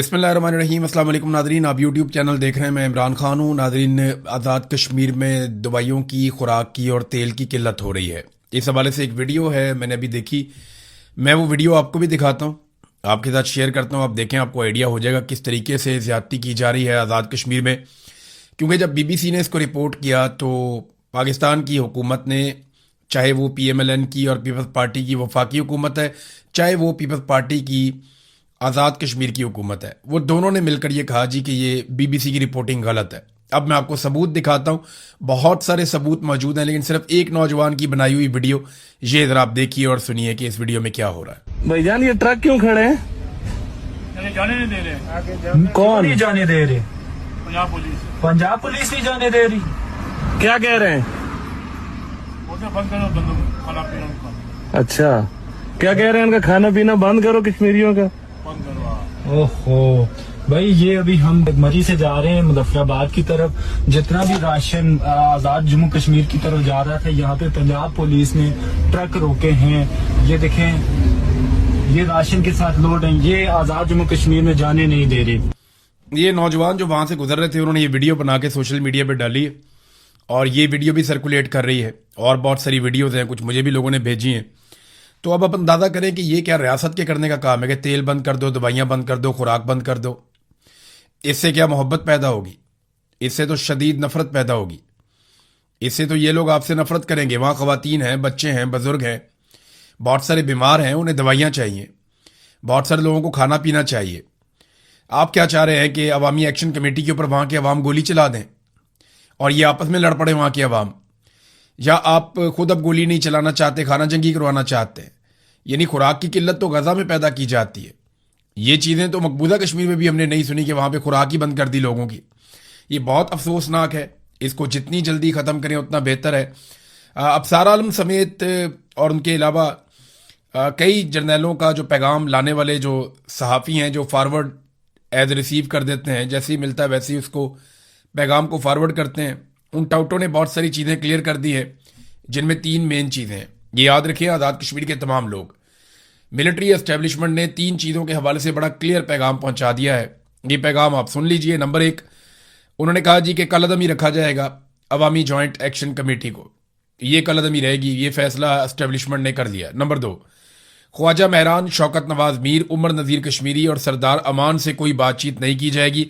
بسم اللہ الرحمن الرحیم۔ السلام علیکم ناظرین، آپ یوٹیوب چینل دیکھ رہے ہیں، میں عمران خان ہوں۔ ناظرین، آزاد کشمیر میں دوائیوں کی، خوراک کی اور تیل کی قلت ہو رہی ہے۔ اس حوالے سے ایک ویڈیو ہے، میں نے ابھی دیکھی، میں وہ ویڈیو آپ کو بھی دکھاتا ہوں، آپ کے ساتھ شیئر کرتا ہوں، آپ دیکھیں، آپ کو آئیڈیا ہو جائے گا کس طریقے سے زیادتی کی جا رہی ہے آزاد کشمیر میں۔ کیونکہ جب بی بی سی نے اس کو رپورٹ کیا تو پاکستان کی حکومت نے، چاہے وہ پی ایم ایل این کی اور پیپلز پارٹی کی وفاقی حکومت ہے، چاہے وہ پیپلز پارٹی کی آزاد کشمیر کی حکومت ہے، وہ دونوں نے مل کر یہ کہا جی کہ یہ بی بی سی کی رپورٹنگ غلط ہے۔ اب میں آپ کو ثبوت دکھاتا ہوں، بہت سارے ثبوت موجود ہیں، لیکن صرف ایک نوجوان کی بنائی ہوئی ویڈیو یہ ذرا آپ دیکھیے اور سنیے کہ اس ویڈیو میں کیا ہو رہا ہے۔ بھائی جان، یہ ٹرک کیوں کھڑے ہیں؟ جانے نہیں دے رہے۔ کون نہیں جانے دے رہے؟ پنجاب پولیس نہیں جانے دے رہی۔ کیا کہہ رہے ہیں؟ بند کرو بندوں کھانا پینا ان کا، اچھا، کیا کہہ رہے ہیں؟ ان کا کھانا پینا بند کرو کشمیریوں کا۔ بند کرو۔ اوہو بھائی، یہ ابھی ہم مری سے جا رہے ہیں مظفر آباد کی طرف، جتنا بھی راشن آزاد جموں کشمیر کی طرف جا رہا تھا، یہاں پہ پنجاب پولیس نے ٹرک روکے ہیں۔ یہ دیکھیں، یہ راشن کے ساتھ لوڈ ہیں، یہ آزاد جموں کشمیر میں جانے نہیں دے رہی۔ یہ نوجوان جو وہاں سے گزر رہے تھے، انہوں نے یہ ویڈیو بنا کے سوشل میڈیا پہ ڈالی ہے، اور یہ ویڈیو بھی سرکولیٹ کر رہی ہے، اور بہت ساری ویڈیوز ہیں، کچھ مجھے بھی لوگوں نے بھیجی ہیں۔ تو اب آپ اندازہ کریں کہ یہ کیا ریاست کے کرنے کا کام ہے کہ تیل بند کر دو، دوائیاں بند کر دو، خوراک بند کر دو۔ اس سے کیا محبت پیدا ہوگی؟ اس سے تو شدید نفرت پیدا ہوگی۔ اس سے تو یہ لوگ آپ سے نفرت کریں گے۔ وہاں خواتین ہیں، بچے ہیں، بزرگ ہیں، بہت سارے بیمار ہیں، انہیں دوائیاں چاہیے، بہت سارے لوگوں کو کھانا پینا چاہیے۔ آپ کیا چاہ رہے ہیں کہ عوامی ایکشن کمیٹی کے اوپر وہاں کے عوام گولی چلا دیں اور یہ آپس میں لڑ پڑے وہاں کے عوام؟ یا آپ خود اب گولی نہیں چلانا چاہتے، خانہ جنگی کروانا چاہتے ہیں؟ یعنی خوراک کی قلت تو غزہ میں پیدا کی جاتی ہے، یہ چیزیں تو مقبوضہ کشمیر میں بھی ہم نے نہیں سنی کہ وہاں پہ خوراک ہی بند کر دی لوگوں کی۔ یہ بہت افسوسناک ہے، اس کو جتنی جلدی ختم کریں اتنا بہتر ہے۔ ابصار عالم سمیت اور ان کے علاوہ کئی جرنیلوں کا جو پیغام لانے والے جو صحافی ہیں، جو فارورڈ ایز ریسیو کر دیتے ہیں، جیسے ہی ملتا ہے ویسے ہی اس کو پیغام کو فارورڈ کرتے ہیں، ان ٹاؤٹوں نے بہت ساری چیزیں کلیئر کر دی ہیں، جن میں 3 مین چیزیں ہیں۔ یہ یاد رکھیں، آزاد کشمیر کے تمام لوگ، ملٹری اسٹیبلشمنٹ نے 3 چیزوں کے حوالے سے بڑا کلیئر پیغام پہنچا دیا ہے۔ یہ پیغام آپ سن لیجئے۔ نمبر 1، انہوں نے کہا جی کہ کل عدم ہی رکھا جائے گا عوامی جوائنٹ ایکشن کمیٹی کو، یہ کل عدم ہی رہے گی، یہ فیصلہ اسٹیبلشمنٹ نے کر لیا۔ نمبر 2، خواجہ مہران، شوکت نواز میر، عمر نذیر کشمیری اور سردار امان سے کوئی بات چیت نہیں کی جائے گی۔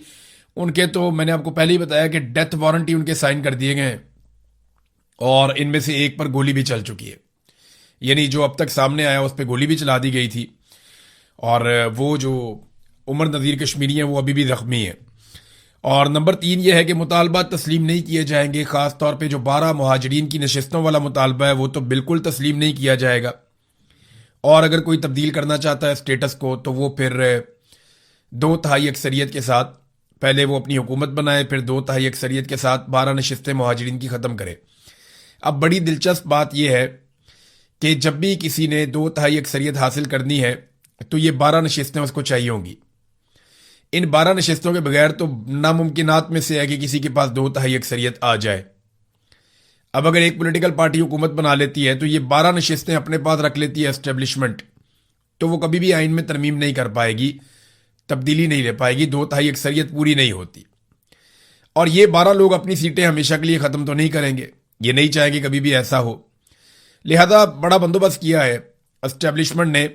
ان کے تو میں نے آپ کو پہلے ہی بتایا کہ ڈیتھ وارنٹی ان کے سائن کر دیے گئے ہیں، اور ان میں سے ایک پر گولی بھی چل چکی ہے، یعنی جو اب تک سامنے آیا اس پہ گولی بھی چلا دی گئی تھی، اور وہ جو عمر نذیر کشمیری ہیں وہ ابھی بھی زخمی ہیں۔ اور نمبر 3 یہ ہے کہ مطالبات تسلیم نہیں کیے جائیں گے، خاص طور پہ جو 12 مہاجرین کی نشستوں والا مطالبہ ہے وہ تو بالکل تسلیم نہیں کیا جائے گا، اور اگر کوئی تبدیل کرنا چاہتا ہے اسٹیٹس کو تو وہ پھر 2/3 اکثریت کے ساتھ، پہلے وہ اپنی حکومت بنائے، پھر 2/3 اکثریت کے ساتھ 12 نشستیں مہاجرین کی ختم کرے۔ اب بڑی دلچسپ بات یہ ہے کہ جب بھی کسی نے 2/3 اکثریت حاصل کرنی ہے تو یہ 12 نشستیں اس کو چاہیے ہوں گی۔ ان 12 نشستوں کے بغیر تو ناممکنات میں سے ہے کہ کسی کے پاس 2/3 اکثریت آ جائے۔ اب اگر ایک پولیٹیکل پارٹی حکومت بنا لیتی ہے تو یہ 12 نشستیں اپنے پاس رکھ لیتی ہے اسٹیبلشمنٹ، تو وہ کبھی بھی آئین میں ترمیم نہیں کر پائے گی، تبدیلی نہیں لے پائے گی، 2/3 اکثریت پوری نہیں ہوتی۔ اور یہ 12 لوگ اپنی سیٹیں ہمیشہ کے لیے ختم تو نہیں کریں گے، یہ نہیں چاہیں گے کبھی بھی ایسا ہو، لہذا بڑا بندوبست کیا ہے اسٹیبلشمنٹ نے۔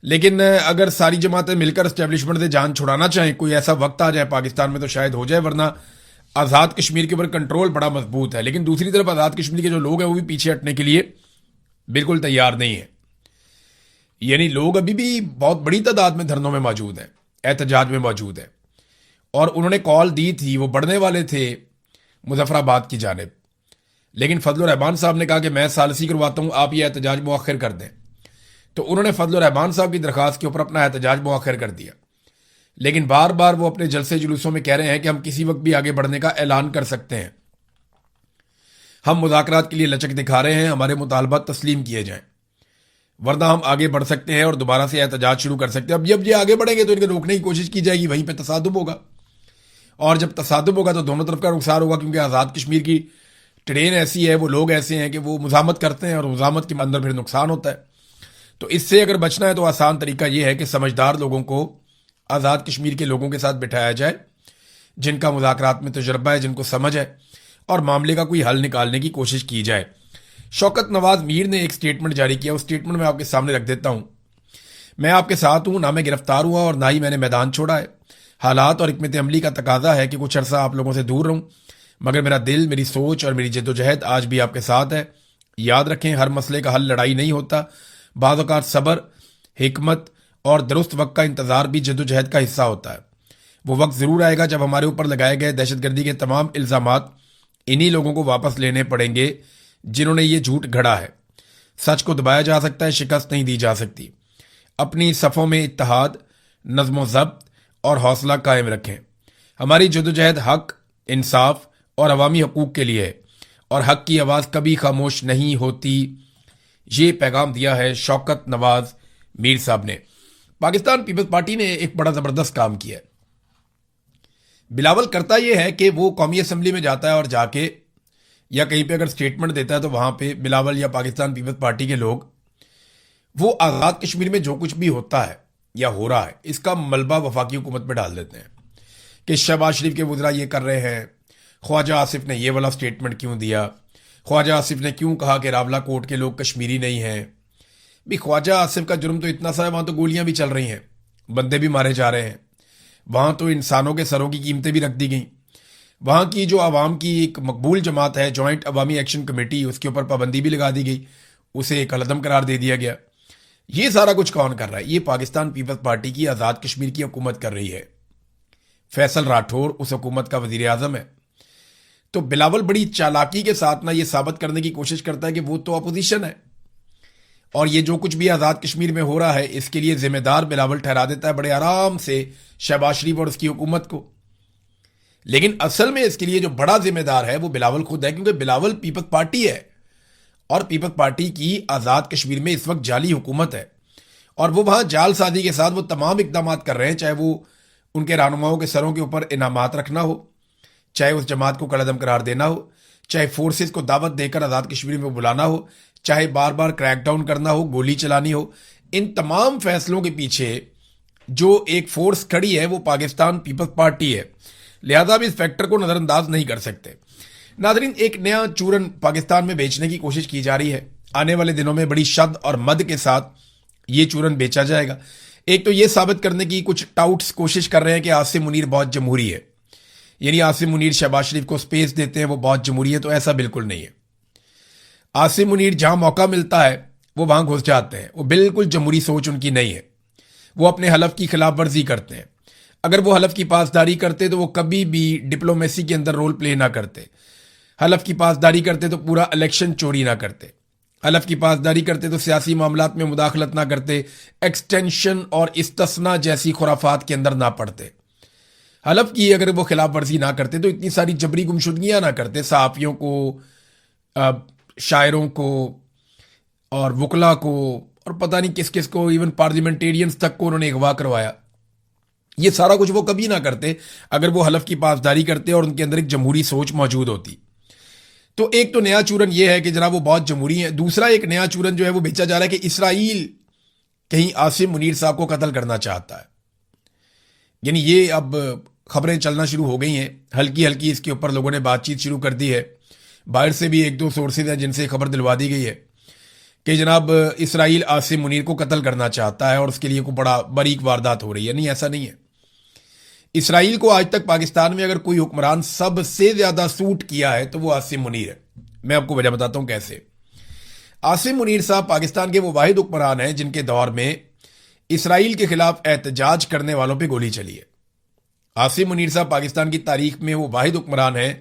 لیکن اگر ساری جماعتیں مل کر اسٹیبلشمنٹ سے جان چھڑانا چاہیں، کوئی ایسا وقت آ جائے پاکستان میں تو شاید ہو جائے، ورنہ آزاد کشمیر کے اوپر کنٹرول بڑا مضبوط ہے۔ لیکن دوسری طرف آزاد کشمیر کے جو لوگ ہیں وہ بھی پیچھے ہٹنے کے لیے بالکل تیار نہیں ہیں، یعنی لوگ ابھی بھی بہت بڑی تعداد میں دھرنوں میں موجود ہیں، احتجاج میں موجود ہیں، اور انہوں نے کال دی تھی، وہ بڑھنے والے تھے مظفر آباد کی جانب، لیکن فضل الرحمان صاحب نے کہا کہ میں ثالثی کرواتا ہوں، آپ یہ احتجاج مؤخر کر دیں، تو انہوں نے فضل الرحمان صاحب کی درخواست کے اوپر اپنا احتجاج مؤخر کر دیا۔ لیکن بار بار وہ اپنے جلسے جلوسوں میں کہہ رہے ہیں کہ ہم کسی وقت بھی آگے بڑھنے کا اعلان کر سکتے ہیں، ہم مذاکرات کے لیے لچک دکھا رہے ہیں، ہمارے مطالبات تسلیم کیے جائیں، ورنہ ہم آگے بڑھ سکتے ہیں اور دوبارہ سے احتجاج شروع کر سکتے ہیں۔ اب جب یہ آگے بڑھیں گے تو ان کو روکنے کی کوشش کی جائے گی، وہیں پہ تصادم ہوگا، اور جب تصادم ہوگا تو دونوں طرف کا نقصان ہوگا، کیونکہ آزاد کشمیر کی ٹرین ایسی ہے، وہ لوگ ایسے ہیں کہ وہ مزاحمت کرتے ہیں، اور مزاحمت کے اندر پھر نقصان ہوتا ہے۔ تو اس سے اگر بچنا ہے تو آسان طریقہ یہ ہے کہ سمجھدار لوگوں کو آزاد کشمیر کے لوگوں کے ساتھ بٹھایا جائے جن کا مذاکرات میں تجربہ ہے, جن کو سمجھ ہے, اور معاملے کا کوئی حل نکالنے کی کوشش کی جائے. شوکت نواز میر نے ایک سٹیٹمنٹ جاری کیا. اس سٹیٹمنٹ میں آپ کے سامنے رکھ دیتا ہوں. میں آپ کے ساتھ ہوں, نہ میں گرفتار ہوا اور نہ ہی میں نے میدان چھوڑا ہے. حالات اور حکمت عملی کا تقاضا ہے کہ کچھ عرصہ آپ لوگوں سے دور رہوں, مگر میرا دل, میری سوچ اور میری جد و جہد آج بھی آپ کے ساتھ ہے. یاد رکھیں, ہر مسئلے کا حل لڑائی نہیں ہوتا. بعض اوقات صبر, حکمت اور درست وقت کا انتظار بھی جد و جہد کا حصہ ہوتا ہے. وہ وقت ضرور آئے گا جب ہمارے اوپر لگائے گئے دہشت گردی کے تمام الزامات انہی لوگوں کو واپس لینے پڑیں گے جنہوں نے یہ جھوٹ گھڑا ہے. سچ کو دبایا جا سکتا ہے, شکست نہیں دی جا سکتی. اپنی صفوں میں اتحاد, نظم و ضبط اور حوصلہ قائم رکھیں. ہماری جدوجہد حق, انصاف اور عوامی حقوق کے لیے ہے, اور حق کی آواز کبھی خاموش نہیں ہوتی. یہ پیغام دیا ہے شوکت نواز میر صاحب نے. پاکستان پیپلز پارٹی نے ایک بڑا زبردست کام کیا ہے. بلاول کرتا یہ ہے کہ وہ قومی اسمبلی میں جاتا ہے اور جا کے یا کہیں پہ اگر سٹیٹمنٹ دیتا ہے تو وہاں پہ بلاول یا پاکستان پیپلز پارٹی کے لوگ وہ آزاد کشمیر میں جو کچھ بھی ہوتا ہے یا ہو رہا ہے اس کا ملبہ وفاقی حکومت پہ ڈال دیتے ہیں کہ شہباز شریف کے وزراء یہ کر رہے ہیں, خواجہ آصف نے یہ والا سٹیٹمنٹ کیوں دیا, خواجہ آصف نے کیوں کہا کہ راولہ کوٹ کے لوگ کشمیری نہیں ہیں. بھی خواجہ آصف کا جرم تو اتنا سا ہے, وہاں تو گولیاں بھی چل رہی ہیں, بندے بھی مارے جا رہے ہیں, وہاں تو انسانوں کے سروں کی قیمتیں بھی رکھ دی گئیں. وہاں کی جو عوام کی ایک مقبول جماعت ہے جوائنٹ عوامی ایکشن کمیٹی, اس کے اوپر پابندی بھی لگا دی گئی, اسے ایک العدم قرار دے دیا گیا. یہ سارا کچھ کون کر رہا ہے؟ یہ پاکستان پیپلز پارٹی کی آزاد کشمیر کی حکومت کر رہی ہے. فیصل راٹھور اس حکومت کا وزیر اعظم ہے. تو بلاول بڑی چالاکی کے ساتھ نہ یہ ثابت کرنے کی کوشش کرتا ہے کہ وہ تو اپوزیشن ہے, اور یہ جو کچھ بھی آزاد کشمیر میں ہو رہا ہے اس کے لیے ذمہ دار بلاول ٹھہرا دیتا ہے بڑے آرام سے شہباز شریف اور اس کی حکومت کو. لیکن اصل میں اس کے لیے جو بڑا ذمہ دار ہے وہ بلاول خود ہے, کیونکہ بلاول پیپلز پارٹی ہے, اور پیپلز پارٹی کی آزاد کشمیر میں اس وقت جعلی حکومت ہے, اور وہ وہاں جال سازی کے ساتھ وہ تمام اقدامات کر رہے ہیں, چاہے وہ ان کے رہنماؤں کے سروں کے اوپر انعامات رکھنا ہو, چاہے اس جماعت کو کالعدم قرار دینا ہو, چاہے فورسز کو دعوت دے کر آزاد کشمیر میں بلانا ہو, چاہے بار بار کریک ڈاؤن کرنا ہو, گولی چلانی ہو. ان تمام فیصلوں کے پیچھے جو ایک فورس کھڑی ہے وہ پاکستان پیپلز پارٹی ہے. لہذا بھی اس فیکٹر کو نظر انداز نہیں کر سکتے. ناظرین, ایک نیا چورن پاکستان میں بیچنے کی کوشش کی جا رہی ہے. آنے والے دنوں میں بڑی شد اور مد کے ساتھ یہ چورن بیچا جائے گا. ایک تو یہ ثابت کرنے کی کچھ ٹاؤٹس کوشش کر رہے ہیں کہ عاصم منیر بہت جمہوری ہے, یعنی عاصم منیر شہباز شریف کو سپیس دیتے ہیں, وہ بہت جمہوری ہے. تو ایسا بالکل نہیں ہے. عاصم منیر جہاں موقع ملتا ہے وہ وہاں گھس جاتے ہیں. وہ بالکل جمہوری سوچ ان کی نہیں ہے. وہ اپنے حلف کی خلاف ورزی کرتے ہیں. اگر وہ حلف کی پاسداری کرتے تو وہ کبھی بھی ڈپلومیسی کے اندر رول پلے نہ کرتے. حلف کی پاسداری کرتے تو پورا الیکشن چوری نہ کرتے. حلف کی پاسداری کرتے تو سیاسی معاملات میں مداخلت نہ کرتے, ایکسٹینشن اور استثناء جیسی خرافات کے اندر نہ پڑتے. حلف کی اگر وہ خلاف ورزی نہ کرتے تو اتنی ساری جبری گمشدگیاں نہ کرتے. صحافیوں کو, شاعروں کو اور وکلا کو اور پتہ نہیں کس کس کو, ایون پارلیمنٹیرینز تک کو انہوں نے اغوا کروایا. یہ سارا کچھ وہ کبھی نہ کرتے اگر وہ حلف کی پاسداری کرتے اور ان کے اندر ایک جمہوری سوچ موجود ہوتی. تو ایک تو نیا چورن یہ ہے کہ جناب وہ بہت جمہوری ہیں. دوسرا ایک نیا چورن جو ہے وہ بیچا جا رہا ہے کہ اسرائیل کہیں عاصم منیر صاحب کو قتل کرنا چاہتا ہے. یعنی یہ اب خبریں چلنا شروع ہو گئی ہیں, ہلکی ہلکی اس کے اوپر لوگوں نے بات چیت شروع کر دی ہے. باہر سے بھی ایک دو سورسز ہیں جن سے خبر دلوا دی گئی ہے کہ جناب اسرائیل عاصم منیر کو قتل کرنا چاہتا ہے اور اس کے لیے کوئی بڑا باریک واردات ہو رہی ہے. نہیں, ایسا نہیں ہے. اسرائیل کو آج تک پاکستان میں اگر کوئی حکمران سب سے زیادہ سوٹ کیا ہے تو وہ عاصم منیر ہے. میں آپ کو وجہ بتاتا ہوں کیسے. عاصم منیر صاحب پاکستان کے وہ واحد حکمران ہیں جن کے دور میں اسرائیل کے خلاف احتجاج کرنے والوں پہ گولی چلی ہے. عاصم منیر صاحب پاکستان کی تاریخ میں وہ واحد حکمران ہیں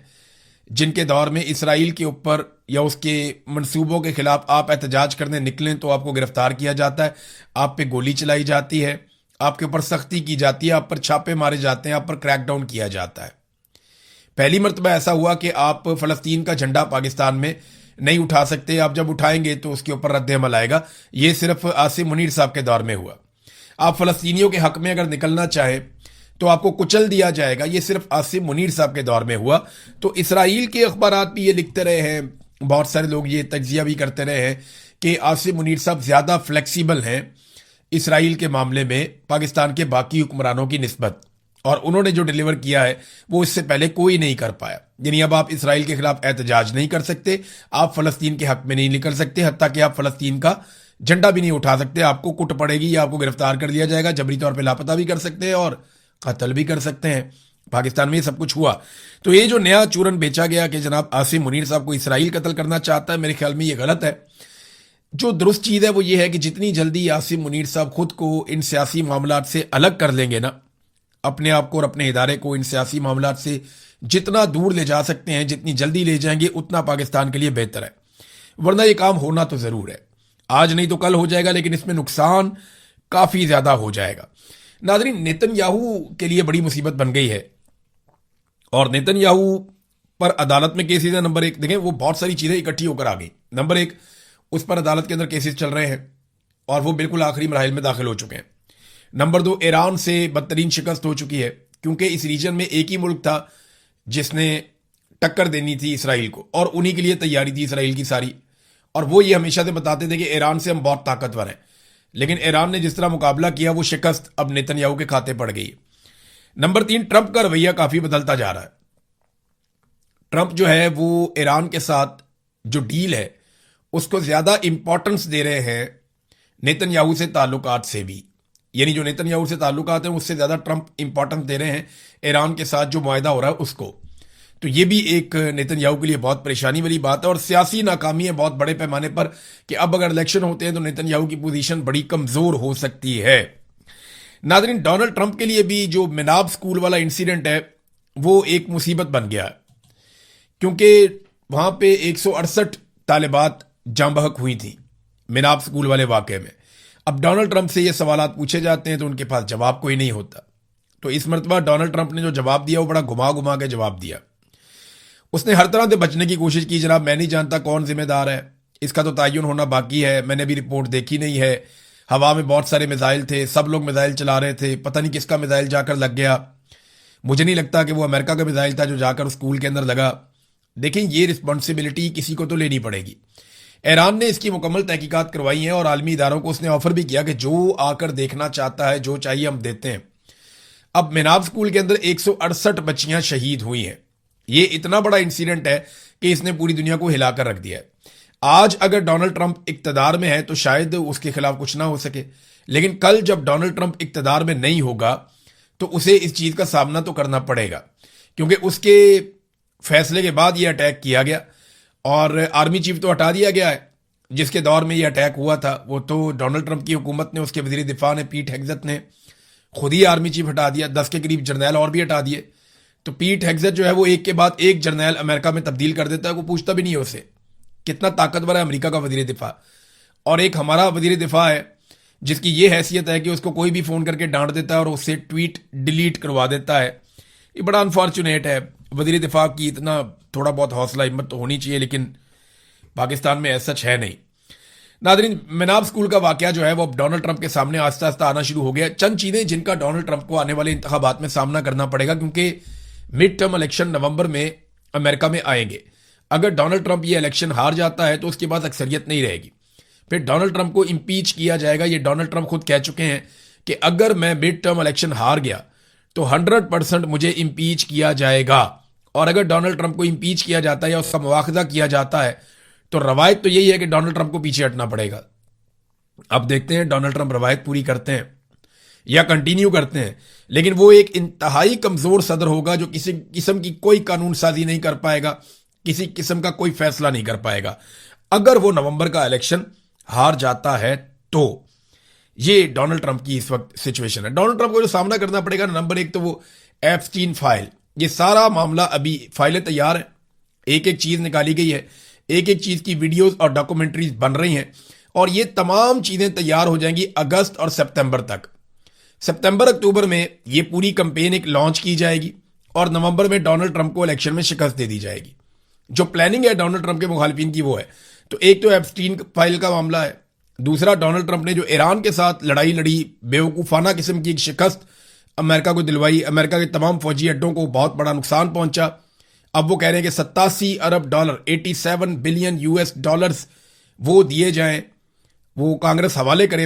جن کے دور میں اسرائیل کے اوپر یا اس کے منصوبوں کے خلاف آپ احتجاج کرنے نکلیں تو آپ کو گرفتار کیا جاتا ہے, آپ پہ گولی چلائی جاتی ہے, آپ کے اوپر سختی کی جاتی ہے, آپ پر چھاپے مارے جاتے ہیں, آپ پر کریک ڈاؤن کیا جاتا ہے. پہلی مرتبہ ایسا ہوا کہ آپ فلسطین کا جھنڈا پاکستان میں نہیں اٹھا سکتے, آپ جب اٹھائیں گے تو اس کے اوپر رد عمل آئے گا. یہ صرف عاصم منیر صاحب کے دور میں ہوا. آپ فلسطینیوں کے حق میں اگر نکلنا چاہیں تو آپ کو کچل دیا جائے گا. یہ صرف عاصم منیر صاحب کے دور میں ہوا. تو اسرائیل کے اخبارات بھی یہ لکھتے رہے ہیں, بہت سارے لوگ یہ تجزیہ بھی کرتے رہے ہیں کہ عاصم منیر صاحب زیادہ فلیکسیبل ہیں اسرائیل کے معاملے میں پاکستان کے باقی حکمرانوں کی نسبت، اور انہوں نے جو ڈیلیور کیا ہے وہ اس سے پہلے کوئی نہیں کر پایا. یعنی اب آپ اسرائیل کے خلاف احتجاج نہیں کر سکتے، آپ فلسطین کے حق میں نہیں نکل سکتے، حتیٰ کہ آپ فلسطین کا جھنڈا بھی نہیں اٹھا سکتے. آپ کو کٹ پڑے گی یا آپ کو گرفتار کر لیا جائے گا، جبری طور پہ لاپتہ بھی کر سکتے ہیں اور قتل بھی کر سکتے ہیں. پاکستان میں یہ سب کچھ ہوا. تو یہ جو نیا چورن بیچا گیا کہ جناب عاصم منیر صاحب کو اسرائیل قتل کرنا چاہتا ہے، میرے خیال میں یہ غلط ہے. جو درست چیز ہے وہ یہ ہے کہ جتنی جلدی عاصم منیر صاحب خود کو ان سیاسی معاملات سے الگ کر لیں گے نا، اپنے آپ کو اور اپنے ادارے کو ان سیاسی معاملات سے جتنا دور لے جا سکتے ہیں، جتنی جلدی لے جائیں گے اتنا پاکستان کے لیے بہتر ہے. ورنہ یہ کام ہونا تو ضرور ہے، آج نہیں تو کل ہو جائے گا، لیکن اس میں نقصان کافی زیادہ ہو جائے گا. ناظرین، نیتن یاہو کے لیے بڑی مصیبت بن گئی ہے، اور نیتن یاہو پر عدالت میں کیسز ہیں. نمبر 1 دیکھیں، وہ بہت ساری چیزیں اکٹھی ہو کر آ گئی. نمبر 1، اس پر عدالت کے اندر کیسز چل رہے ہیں اور وہ بالکل آخری مراحل میں داخل ہو چکے ہیں. نمبر 2، ایران سے بدترین شکست ہو چکی ہے، کیونکہ اس ریجن میں ایک ہی ملک تھا جس نے ٹکر دینی تھی اسرائیل کو، اور انہی کے لیے تیاری تھی اسرائیل کی ساری. اور وہ یہ ہمیشہ سے بتاتے تھے کہ ایران سے ہم بہت طاقتور ہیں، لیکن ایران نے جس طرح مقابلہ کیا وہ شکست اب نیتن یاہو کے کھاتے پڑ گئی. نمبر 3، ٹرمپ کا رویہ کافی بدلتا جا رہا ہے. ٹرمپ جو ہے وہ ایران کے ساتھ جو ڈیل ہے اس کو زیادہ امپورٹنس دے رہے ہیں نیتن یاہو سے تعلقات سے بھی. یعنی جو نیتن یاہو سے تعلقات ہیں اس سے زیادہ ٹرمپ امپورٹنس دے رہے ہیں ایران کے ساتھ جو معاہدہ ہو رہا ہے اس کو. تو یہ بھی ایک نیتن یاہو کے لیے بہت پریشانی والی بات ہے، اور سیاسی ناکامی ہے بہت بڑے پیمانے پر کہ اب اگر الیکشن ہوتے ہیں تو نیتن یاہو کی پوزیشن بڑی کمزور ہو سکتی ہے. ناظرین، ڈونلڈ ٹرمپ کے لیے بھی جو مناب سکول والا انسیڈنٹ ہے وہ ایک مصیبت بن گیا ہے، کیونکہ وہاں پہ 168 طالبات جاں بحق ہوئی تھیں مناب سکول والے واقعے میں. اب ڈونلڈ ٹرمپ سے یہ سوالات پوچھے جاتے ہیں تو ان کے پاس جواب کوئی نہیں ہوتا. تو اس مرتبہ ڈونلڈ ٹرمپ نے جو جواب دیا وہ بڑا گھما کے جواب دیا. اس نے ہر طرح سے بچنے کی کوشش کی. جناب، میں نہیں جانتا کون ذمہ دار ہے، اس کا تو تعین ہونا باقی ہے، میں نے بھی رپورٹ دیکھی نہیں ہے. ہوا میں بہت سارے میزائل تھے، سب لوگ میزائل چلا رہے تھے، پتہ نہیں کس کا میزائل جا کر لگ گیا. مجھے نہیں لگتا کہ وہ امریکہ کا میزائل تھا جو جا کر اسکول کے اندر لگا. دیکھیں، یہ رسپانسبلٹی کسی کو تو لینی پڑے گی. ایران نے اس کی مکمل تحقیقات کروائی ہیں اور عالمی اداروں کو اس نے آفر بھی کیا کہ جو آ کر دیکھنا چاہتا ہے، جو چاہیے ہم دیتے ہیں. اب مناب سکول کے اندر 168 بچیاں شہید ہوئی ہیں. یہ اتنا بڑا انسیڈنٹ ہے کہ اس نے پوری دنیا کو ہلا کر رکھ دیا ہے. آج اگر ڈونلڈ ٹرمپ اقتدار میں ہے تو شاید اس کے خلاف کچھ نہ ہو سکے، لیکن کل جب ڈونلڈ ٹرمپ اقتدار میں نہیں ہوگا تو اسے اس چیز کا سامنا تو کرنا پڑے گا، کیونکہ اس کے فیصلے کے بعد یہ اٹیک کیا گیا اور آرمی چیف تو ہٹا دیا گیا ہے. جس کے دور میں یہ اٹیک ہوا تھا وہ تو ڈونلڈ ٹرمپ کی حکومت نے، اس کے وزیر دفاع نے، پیٹ ہیگزت نے خود ہی آرمی چیف ہٹا دیا. 10 کے قریب جرنیل اور بھی ہٹا دیے. تو پیٹ ہیگزت جو ہے وہ ایک کے بعد ایک جرنیل امریکہ میں تبدیل کر دیتا ہے، وہ پوچھتا بھی نہیں ہے اسے. کتنا طاقتور ہے امریکہ کا وزیر دفاع. اور ایک ہمارا وزیر دفاع ہے جس کی یہ حیثیت ہے کہ اس کو کوئی بھی فون کر کے ڈانٹ دیتا ہے اور اس سے ٹویٹ ڈیلیٹ کروا دیتا ہے. یہ بڑا انفارچونیٹ ہے. وزیر دفاع کی اتنا تھوڑا بہت حوصلہ ہمت تو ہونی چاہیے، لیکن پاکستان میں ایسا سچ ہے نہیں. ناظرین، مناب سکول کا واقعہ جو ہے وہ اب ڈونلڈ ٹرمپ کے سامنے آہستہ آہستہ آنا شروع ہو گیا. چند چیزیں جن کا ڈونلڈ ٹرمپ کو آنے والے انتخابات میں سامنا کرنا پڑے گا، کیونکہ مڈ ٹرم الیکشن نومبر میں امریکہ میں آئیں گے. اگر ڈونلڈ ٹرمپ یہ الیکشن ہار جاتا ہے تو اس کے بعد اکثریت نہیں رہے گی، پھر ڈونلڈ ٹرمپ کو امپیچ کیا جائے گا. یہ ڈونلڈ ٹرمپ خود کہہ چکے ہیں کہ اگر میں مڈ ٹرم الیکشن ہار گیا تو 100% مجھے امپیچ کیا جائے گا. اور اگر ڈونلڈ ٹرمپ کو امپیچ کیا جاتا ہے یا اس کا مواخذہ کیا جاتا ہے تو روایت تو یہی ہے کہ ڈونلڈ ٹرمپ کو پیچھے ہٹنا پڑے گا. اب دیکھتے ہیں ڈونلڈ ٹرمپ روایت پوری کرتے ہیں یا کنٹینیو کرتے ہیں. لیکن وہ ایک انتہائی کمزور صدر ہوگا جو کسی قسم کی کوئی قانون سازی نہیں کر پائے گا، کسی قسم کا کوئی فیصلہ نہیں کر پائے گا اگر وہ نومبر کا الیکشن ہار جاتا ہے تو. یہ ڈونلڈ ٹرمپ کی اس وقت سچویشن ہے. ڈونلڈ ٹرمپ کو جو سامنا کرنا پڑے گا، نمبر 1 تو وہ ایپسٹین فائل. یہ سارا معاملہ ابھی فائلیں تیار ہیں، ایک ایک چیز نکالی گئی ہے، ایک ایک چیز کی ویڈیوز اور ڈاکومنٹریز بن رہی ہیں، اور یہ تمام چیزیں تیار ہو جائیں گی اگست اور سپتمبر تک. سپتمبر اکتوبر میں یہ پوری کمپین ایک لانچ کی جائے گی اور نومبر میں ڈونلڈ ٹرمپ کو الیکشن میں شکست دے دی جائے گی. جو پلاننگ ہے ڈونلڈ ٹرمپ کے مخالفین کی وہ ہے. تو ایک تو ایپسٹین فائل کا معاملہ ہے، دوسرا ڈونلڈ ٹرمپ نے جو ایران کے ساتھ لڑائی لڑی، بیوقوفانہ قسم کی ایک شکست امریکہ کو دلوائی، امریکہ کے تمام فوجی اڈوں کو بہت بڑا نقصان پہنچا. اب وہ کہہ رہے ہیں کہ $87 ارب $87 بلین وہ دیے جائیں، وہ کانگریس حوالے کرے